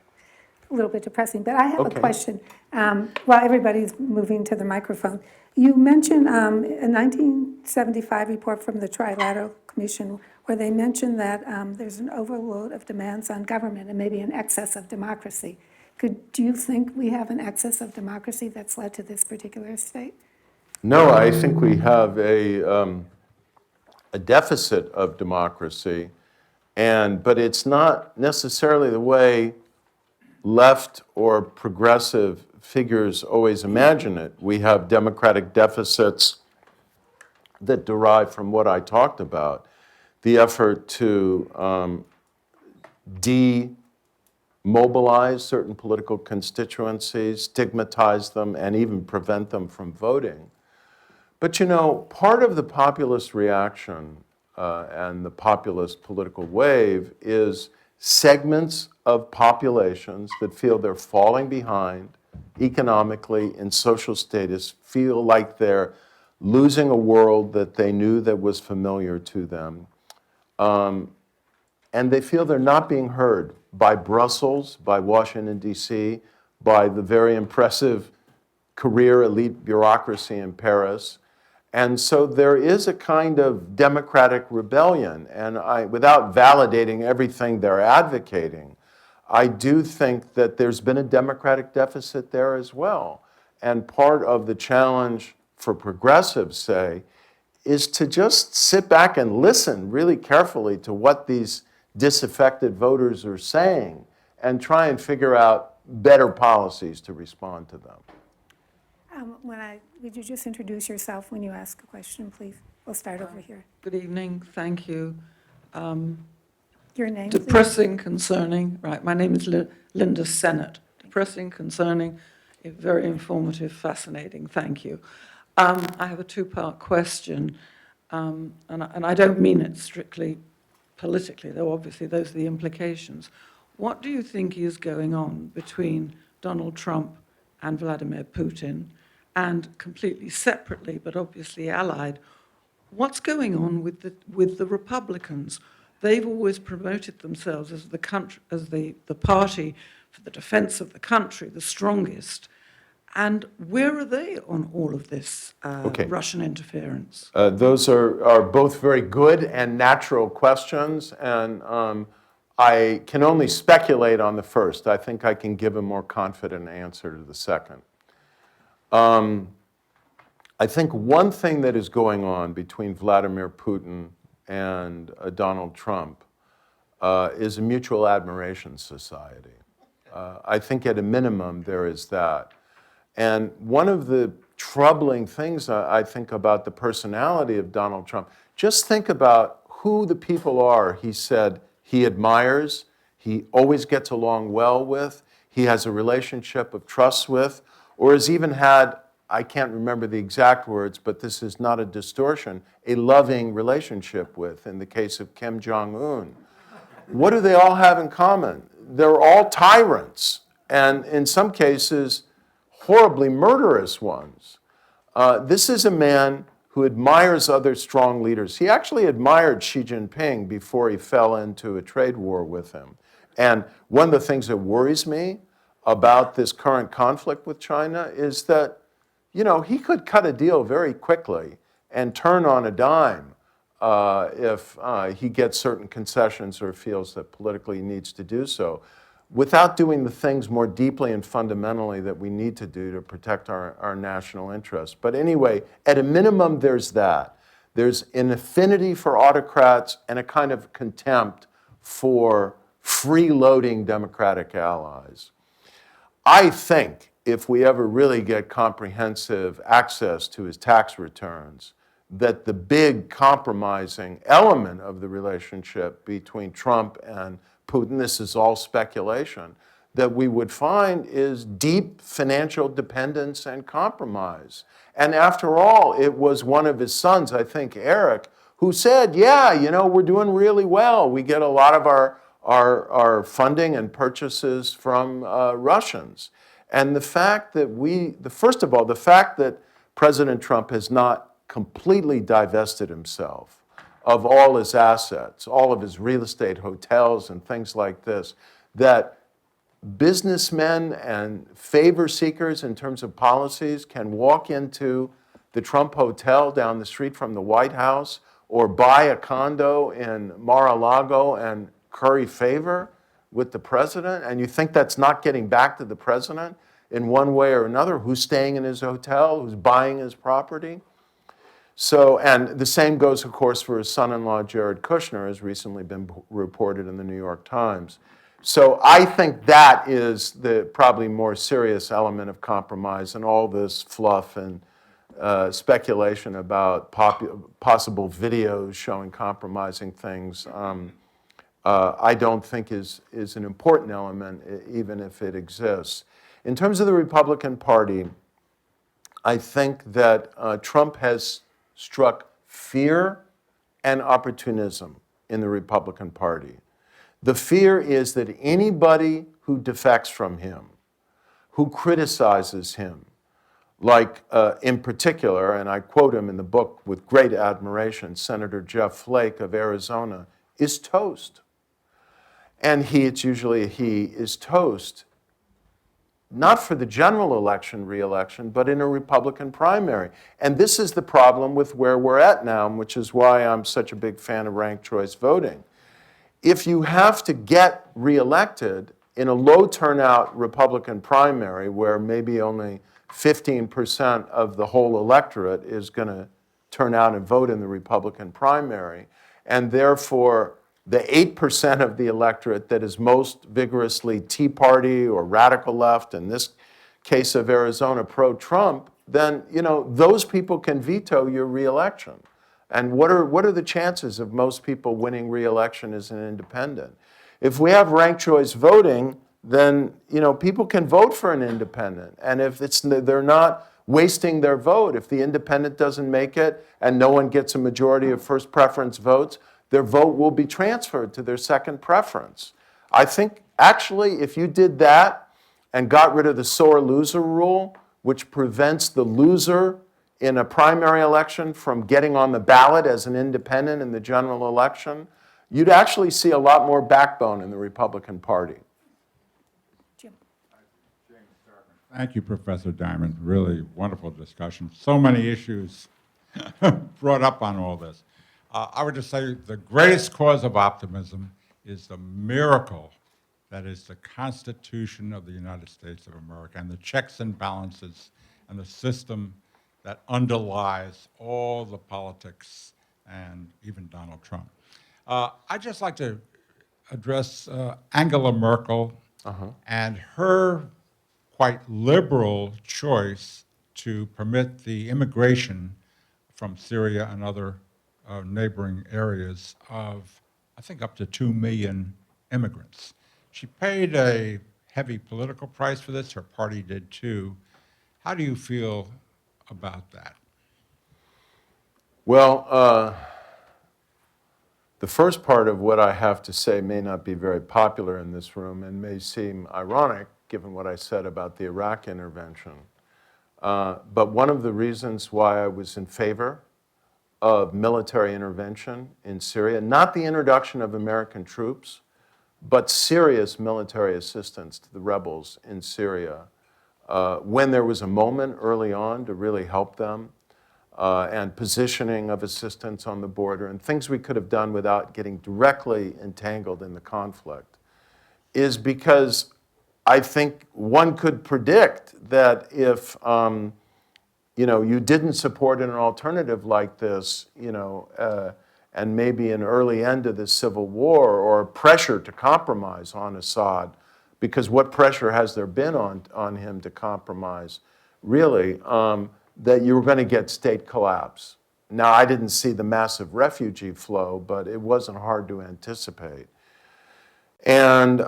a little bit depressing. But I have a question. While everybody's moving to the microphone, you mentioned a 1975 report from the Trilateral Commission where they mentioned that there's an overload of demands on government and maybe an excess of democracy. Do you think we have an excess of democracy that's led to this particular state? No, I think we have a deficit of democracy, but it's not necessarily the way left or progressive figures always imagine it. We have democratic deficits that derive from what I talked about, the effort to demobilize certain political constituencies, stigmatize them, and even prevent them from voting. But you know, part of the populist reaction and the populist political wave is segments of populations that feel they're falling behind economically in social status, feel like they're losing a world that they knew that was familiar to them. And they feel they're not being heard by Brussels, by Washington, D.C., by the very impressive career elite bureaucracy in Paris. And so there is a kind of democratic rebellion. And without validating everything they're advocating, I do think that there's been a democratic deficit there as well. And part of the challenge for progressives, say, is to just sit back and listen really carefully to what these disaffected voters are saying and try and figure out better policies to respond to them. Would you just introduce yourself when you ask a question, please? We'll start over here. Good evening, thank you. Your name, Depressing, concerning, right, my name is Linda Sennett. Depressing, concerning, very informative, fascinating, thank you. I have a two-part question, and I don't mean it strictly politically, though obviously those are the implications. What do you think is going on between Donald Trump and Vladimir Putin, and completely separately, but obviously allied, what's going on with the Republicans? They've always promoted themselves as the party for the defense of the country, the strongest. And where are they on all of this Russian interference? Those are both very good and natural questions, and I can only speculate on the first. I think I can give a more confident answer to the second. I think one thing that is going on between Vladimir Putin and Donald Trump is a mutual admiration society. I think at a minimum there is that. And one of the troubling things I think about the personality of Donald Trump, just think about who the people are he said he admires, he always gets along well with, he has a relationship of trust with, or has even had, I can't remember the exact words, but this is not a distortion, a loving relationship with, in the case of Kim Jong-un. What do they all have in common? They're all tyrants, and in some cases, horribly murderous ones. This is a man who admires other strong leaders. He actually admired Xi Jinping before he fell into a trade war with him. And one of the things that worries me about this current conflict with China is that, you know, he could cut a deal very quickly and turn on a dime if he gets certain concessions or feels that politically he needs to do so, without doing the things more deeply and fundamentally that we need to do to protect our national interests. But anyway, at a minimum, there's that. There's an affinity for autocrats and a kind of contempt for freeloading democratic allies. I think if we ever really get comprehensive access to his tax returns, that the big compromising element of the relationship between Trump and Putin, this is all speculation, that we would find is deep financial dependence and compromise. And after all, it was one of his sons, I think Eric, who said, yeah, you know, we're doing really well. We get a lot of our funding and purchases from Russians. And the fact that first of all, the fact that President Trump has not completely divested himself of all his assets, all of his real estate, hotels, and things like this, that businessmen and favor seekers in terms of policies can walk into the Trump Hotel down the street from the White House or buy a condo in Mar-a-Lago and curry favor with the president, and you think that's not getting back to the president in one way or another, who's staying in his hotel, who's buying his property. So, and the same goes, of course, for his son-in-law, Jared Kushner, has recently been reported in the New York Times. So I think that is the probably more serious element of compromise, and all this fluff and speculation about possible videos showing compromising things, I don't think is an important element, even if it exists. In terms of the Republican Party, I think that Trump has struck fear and opportunism in the Republican Party. The fear is that anybody who defects from him, who criticizes him, like in particular, and I quote him in the book with great admiration, Senator Jeff Flake of Arizona, is toast. And it's usually he, is toast, not for the general election, re-election, but in a Republican primary. And this is the problem with where we're at now, which is why I'm such a big fan of ranked choice voting. If you have to get re-elected in a low turnout Republican primary where maybe only 15% of the whole electorate is going to turn out and vote in the Republican primary, and therefore the 8% of the electorate that is most vigorously Tea Party or radical left, in this case of Arizona, pro-Trump, then those people can veto your re-election. And what are the chances of most people winning re-election as an independent? If we have ranked choice voting, then people can vote for an independent. And if they're not wasting their vote, if the independent doesn't make it and no one gets a majority of first preference votes, their vote will be transferred to their second preference. I think actually if you did that and got rid of the sore loser rule, which prevents the loser in a primary election from getting on the ballot as an independent in the general election, you'd actually see a lot more backbone in the Republican Party. Thank you, Professor Diamond. Really wonderful discussion. So many issues brought up on all this. I would just say the greatest cause of optimism is the miracle that is the Constitution of the United States of America and the checks and balances and the system that underlies all the politics and even Donald Trump. I'd just like to address Angela Merkel and her quite liberal choice to permit the immigration from Syria and other neighboring areas of, I think, up to 2 million immigrants. She paid a heavy political price for this. Her party did too. How do you feel about that? Well, the first part of what I have to say may not be very popular in this room and may seem ironic given what I said about the Iraq intervention. But one of the reasons why I was in favor of military intervention in Syria, not the introduction of American troops, but serious military assistance to the rebels in Syria, when there was a moment early on to really help them, and positioning of assistance on the border, and things we could have done without getting directly entangled in the conflict, is because I think one could predict that if you didn't support an alternative like this, and maybe an early end to this civil war or pressure to compromise on Assad, because what pressure has there been on him to compromise, really, that you were going to get state collapse. Now, I didn't see the massive refugee flow, but it wasn't hard to anticipate. And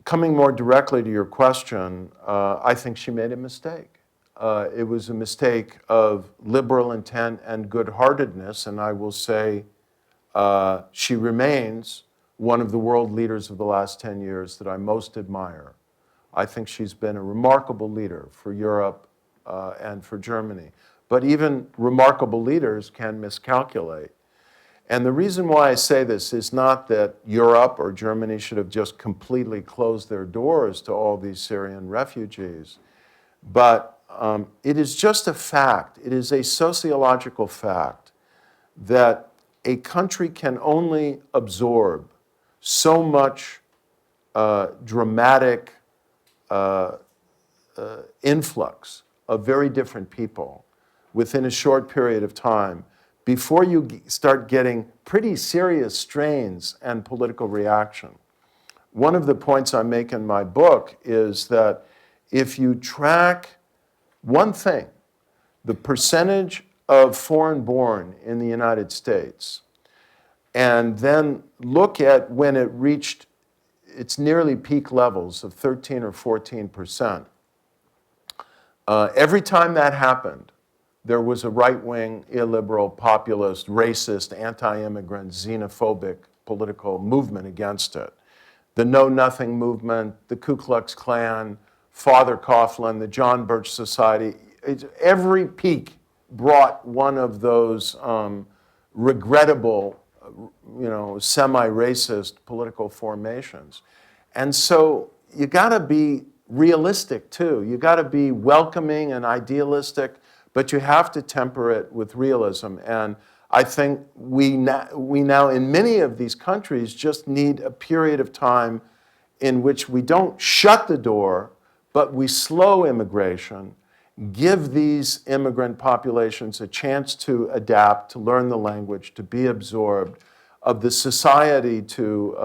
coming more directly to your question, I think she made a mistake. It was a mistake of liberal intent and good-heartedness, and I will say she remains one of the world leaders of the last 10 years that I most admire. I think she's been a remarkable leader for Europe and for Germany. But even remarkable leaders can miscalculate. And the reason why I say this is not that Europe or Germany should have just completely closed their doors to all these Syrian refugees, but it is just a fact, it is a sociological fact that a country can only absorb so much dramatic influx of very different people within a short period of time before you start getting pretty serious strains and political reaction. One of the points I make in my book is that if you track one thing the percentage of foreign-born in the United States, and then look at when it reached its nearly peak levels of 13 or 14%. Every time that happened, there was a right-wing, illiberal, populist, racist, anti-immigrant, xenophobic political movement against it. The Know Nothing movement, the Ku Klux Klan, Father Coughlin, the John Birch Society, every peak brought one of those regrettable, semi-racist political formations. And so you gotta be realistic too. You gotta be welcoming and idealistic, but you have to temper it with realism. And I think we now in many of these countries just need a period of time in which we don't shut the door, but we slow immigration, give these immigrant populations a chance to adapt, to learn the language, to be absorbed, of the society to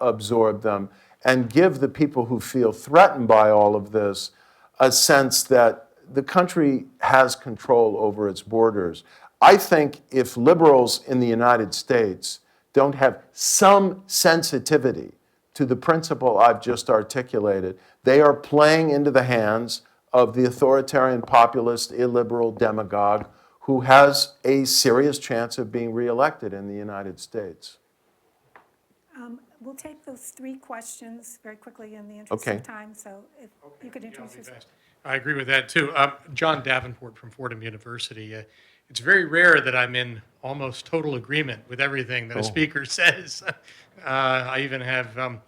absorb them, and give the people who feel threatened by all of this a sense that the country has control over its borders. I think if liberals in the United States don't have some sensitivity to the principle I've just articulated, they are playing into the hands of the authoritarian, populist, illiberal demagogue who has a serious chance of being reelected in the United States. We'll take those 3 questions very quickly in the interest Okay. of time, so if you could introduce yourself. I agree with that, too. John Davenport from Fordham University. It's very rare that I'm in almost total agreement with everything that a speaker says. I even have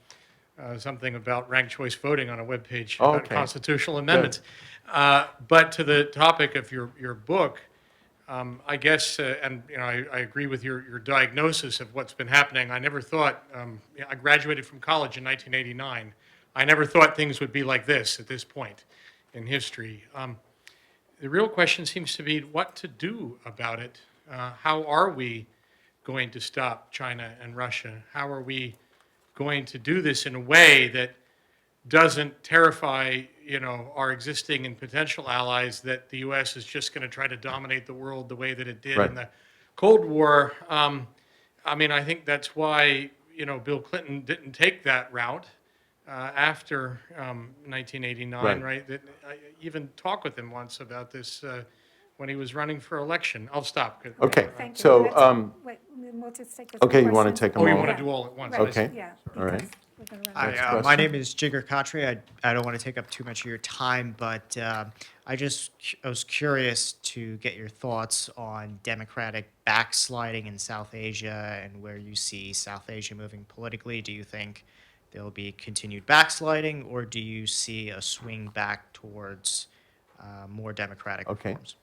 something about ranked choice voting on a webpage about Okay. constitutional amendments. But to the topic of your book, I guess, and I agree with your diagnosis of what's been happening. I never thought, I graduated from college in 1989. I never thought things would be like this at this point in history. The real question seems to be what to do about it. How are we going to stop China and Russia? How are we going to do this in a way that doesn't terrify, our existing and potential allies that the U.S. is just going to try to dominate the world the way that it did Right. in the Cold War? I think that's why, Bill Clinton didn't take that route after 1989, right? That I even talked with him once about this when he was running for election. I'll stop. Okay, Thank you. so, Wait, we'll just take those okay, 3 you want to questions. take them Oh, you all? want to do all at once? Right, I see. Okay. Yeah. All right. because we're gonna run Next out. question. My name is Jigar Khatri. I don't want to take up too much of your time, but I was curious to get your thoughts on democratic backsliding in South Asia and where you see South Asia moving politically. Do you think there'll be continued backsliding, or do you see a swing back towards more democratic Okay. reforms?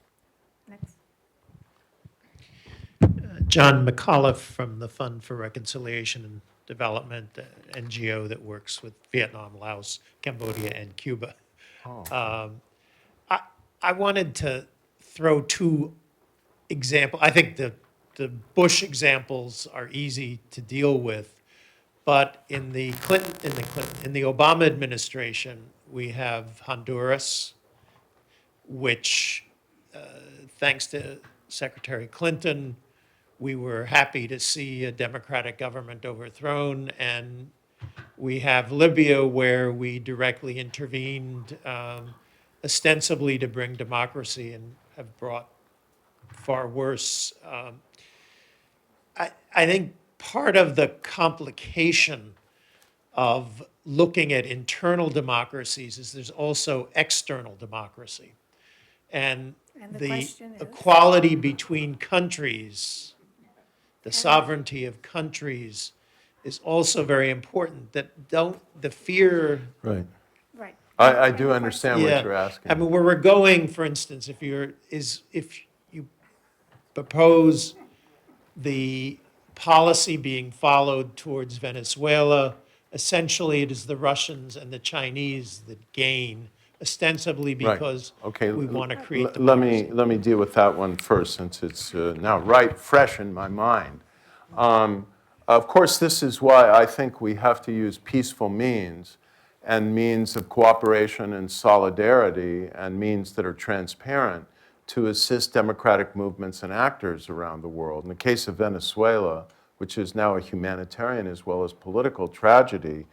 Next. John McAuliffe from the Fund for Reconciliation and Development, NGO that works with Vietnam, Laos, Cambodia, and Cuba. I wanted to throw 2 examples. I think the Bush examples are easy to deal with, but in the Obama administration, we have Honduras, which, thanks to Secretary Clinton, we were happy to see a democratic government overthrown, and we have Libya, where we directly intervened, ostensibly to bring democracy, and have brought far worse. I think part of the complication of looking at internal democracies is there's also external democracy. And And the the question is? equality between countries, the sovereignty of countries is also very important. The fear. Right. Right. I And do the understand Yeah. what you're asking. I mean, where we're going, for instance, if you propose the policy being followed towards Venezuela, essentially it is the Russians and the Chinese that gain, ostensibly Right. because Okay, we want to create Let democracy. me deal with that one first, since it's now fresh in my mind. Of course, this is why I think we have to use peaceful means and means of cooperation and solidarity and means that are transparent to assist democratic movements and actors around the world. In the case of Venezuela, which is now a humanitarian as well as political tragedy,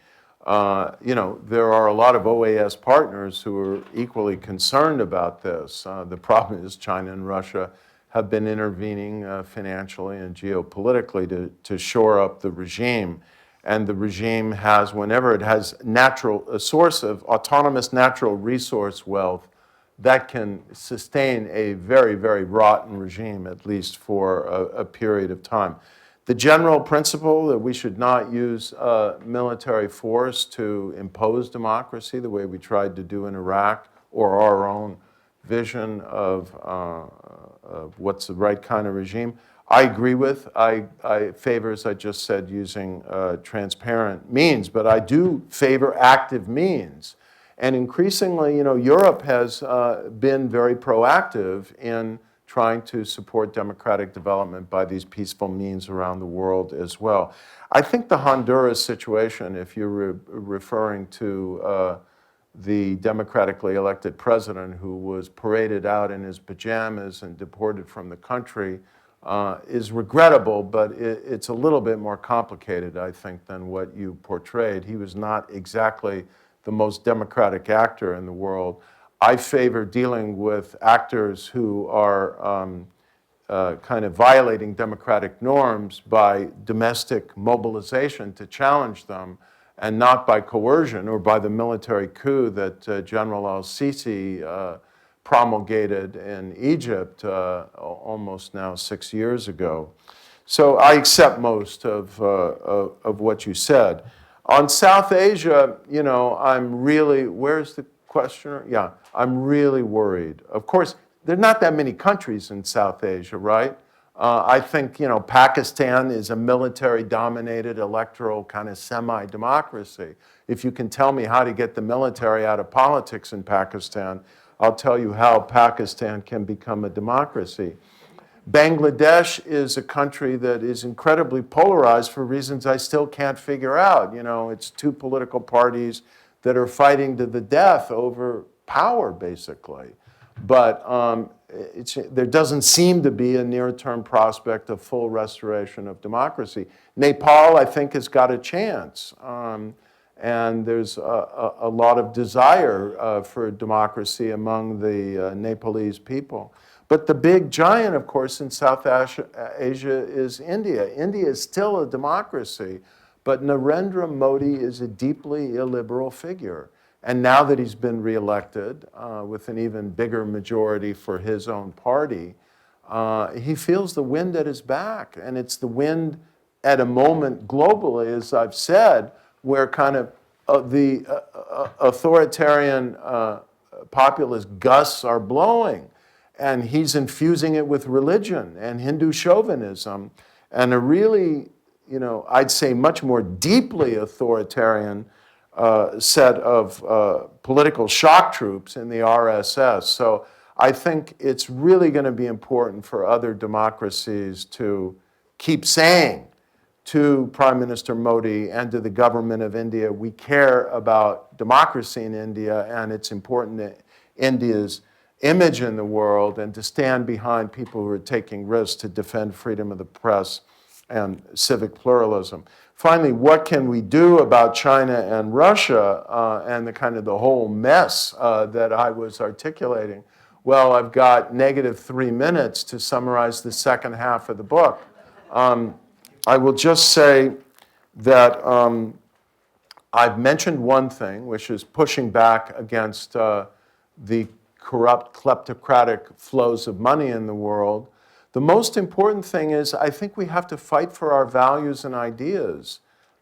there are a lot of OAS partners who are equally concerned about this. The problem is China and Russia have been intervening financially and geopolitically to shore up the regime. And the regime has, whenever it has a source of autonomous natural resource wealth, that can sustain a very, very rotten regime, at least for a period of time. The general principle that we should not use military force to impose democracy the way we tried to do in Iraq, or our own vision of what's the right kind of regime, I agree with. I favor, as I just said, using transparent means, but I do favor active means. And increasingly, Europe has been very proactive in trying to support democratic development by these peaceful means around the world as well. I think the Honduras situation, if you're referring to the democratically elected president who was paraded out in his pajamas and deported from the country, is regrettable, but it's a little bit more complicated, I think, than what you portrayed. He was not exactly the most democratic actor in the world. I favor dealing with actors who are kind of violating democratic norms by domestic mobilization to challenge them, and not by coercion or by the military coup that General al-Sisi promulgated in Egypt almost now 6 years ago. So I accept most of what you said. On South Asia, I'm really, where's the questioner? Yeah, I'm really worried. Of course, there are not that many countries in South Asia, right? I think, Pakistan is a military-dominated electoral kind of semi-democracy. If you can tell me how to get the military out of politics in Pakistan, I'll tell you how Pakistan can become a democracy. Bangladesh is a country that is incredibly polarized for reasons I still can't figure out. It's two political parties that are fighting to the death over power, basically. But there doesn't seem to be a near-term prospect of full restoration of democracy. Nepal, I think, has got a chance. And there's a lot of desire for democracy among the Nepalese people. But the big giant, of course, in South Asia is India. India is still a democracy, but Narendra Modi is a deeply illiberal figure. And now that he's been reelected with an even bigger majority for his own party, he feels the wind at his back. And it's the wind at a moment globally, as I've said, where kind of the authoritarian populist gusts are blowing. And he's infusing it with religion and Hindu chauvinism and a really, I'd say much more deeply authoritarian set of political shock troops in the RSS. So I think it's really going to be important for other democracies to keep saying to Prime Minister Modi and to the government of India, we care about democracy in India, and it's important that India's image in the world and to stand behind people who are taking risks to defend freedom of the press and civic pluralism. Finally, what can we do about China and Russia and the whole mess that I was articulating? Well, I've got -3 minutes to summarize the second half of the book. I will just say that I've mentioned one thing, which is pushing back against the corrupt, kleptocratic flows of money in the world. The most important thing is I think we have to fight for our values and ideas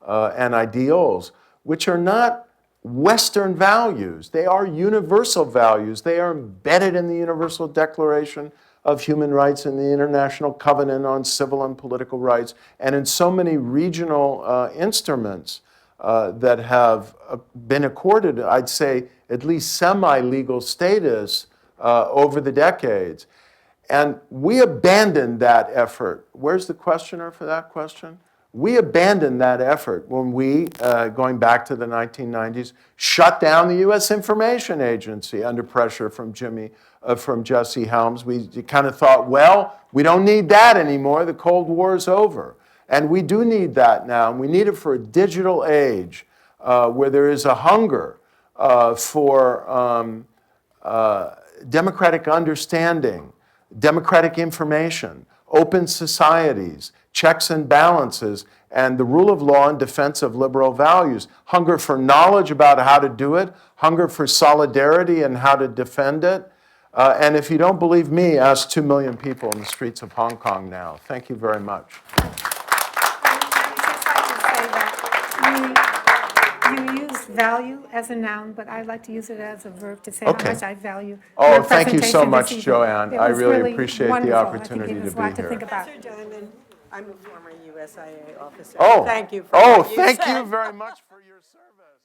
and ideals, which are not Western values. They are universal values. They are embedded in the Universal Declaration of Human Rights and the International Covenant on Civil and Political Rights, and in so many regional instruments that have been accorded, I'd say, at least semi-legal status over the decades. And we abandoned that effort. Where's the questioner for that question? We abandoned that effort when we, going back to the 1990s, shut down the U.S. Information Agency under pressure from Jesse Helms. We kind of thought, well, we don't need that anymore. The Cold War is over. And we do need that now. And we need it for a digital age where there is a hunger for democratic understanding, democratic information, open societies, checks and balances, and the rule of law in defense of liberal values. Hunger for knowledge about how to do it, hunger for solidarity and how to defend it. And if you don't believe me, ask 2 million people in the streets of Hong Kong now. Thank you very much. You use value as a noun, but I like to use it as a verb to say how Okay. much I value Oh, your thank you so presentation much, this evening. Joanne. It I was really appreciate the wonderful. I think opportunity it was to a lot be here. think about. Professor Diamond, I'm a former USIA officer. Oh, Thank you for oh, what you thank said. you very much for your service.